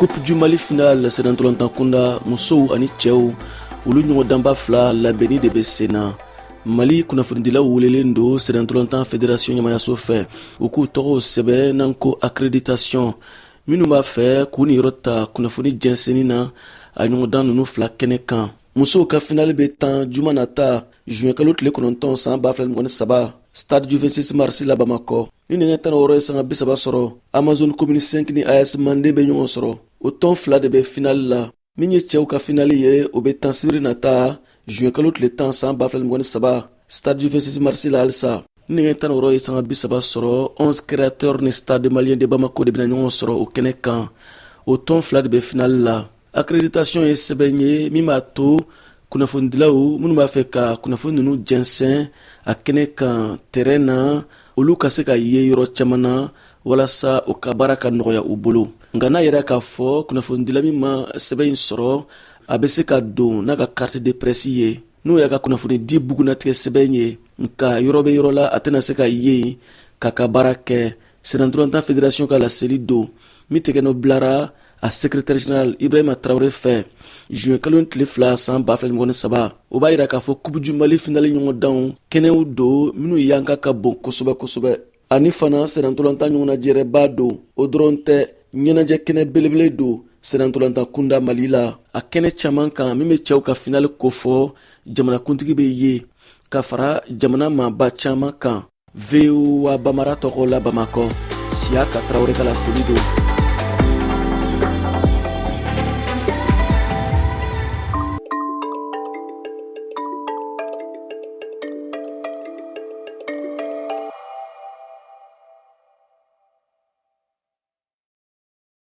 Coupe du Mali finale c'est dans longtemps kunda muso ani cɛw olu ɲɔgɔn danba fila labɛnni de bɛ senna. Mali kunnafonidilaw welelen do c'est dans longtemps fédération ɲamayaso fɛ u k'u tɔgɔw sɛbɛn n'an ko accréditation minnu b'a fɛ k'u ni yɔrɔ ta kunnafoni jɛnsɛnni na a ɲɔgɔndan ninnu fila kɛnɛ kan. Musow ka finale bɛ tan juma nata juin kalo tile 9 san 2023 stade du 26 mars la Bamako. Ni nɛgɛ 16 ye sanga 30 sɔrɔ Amazon Commune 5 ni AS Mandé bɛ ɲɔgɔn sɔrɔ. O tɔn fila de bɛ finale la. Min ye cɛw ka finale ye o bɛ tan sibiri nata juin kalo tile 10 san 2023 stade du 26 mars la halisa. Ni nɛgɛ 16 ye sanga 30 sɔrɔ 11 créateurs ni stade malien de Bamako de bɛna ɲɔgɔn sɔrɔ o kɛnɛ kan. O tɔn fila de bɛ finale la. Accréditation ye sɛbɛn ye min b'a to kunnafonidilaw minnu b'a fɛ ka kunnafoni ninnu jɛnsɛn a kɛnɛ kan terrain na olu ka se ka ye yɔrɔ caman na walasa o ka baara ka nɔgɔya u bolo. Nka n'a yɛrɛ k'a fɔ kunnafonidila min ma sɛbɛn in sɔrɔ a bɛ se ka don n'a ka carte de presse ye n'o y'a ka kunnafoni di bugunatigɛ sɛbɛn ye nka yɔrɔ bɛ yɔrɔ la a tɛna se ka ye k'a ka baara kɛ. Sénatrontan fédération ka laseli don min tɛgɛ n'o bilara a secrétaire général Ibrahima Traoré fɛ juin kalo tile 2 san 2023 o b'a yira k'a fɔ Coupe du Mali finale ɲɔgɔndanw kɛnɛw don minnu yanka ka bon kosɛbɛ kosɛbɛ ani fana sɛnɛntɔlɔntan ɲɔgɔnnajɛrɛ b'a don o dɔrɔn tɛ ɲɛnajɛ kɛnɛ belebele don sɛnɛntɔlɔntan kunda Mali la a kɛnɛ caman kan min bɛ cɛw ka finale kofɔ jamanakuntigi bɛ ye ka fara jamana maaba caman kan. VOA Bamara tɔgɔ la Bamakɔ Siaka Traoré ka laseli don.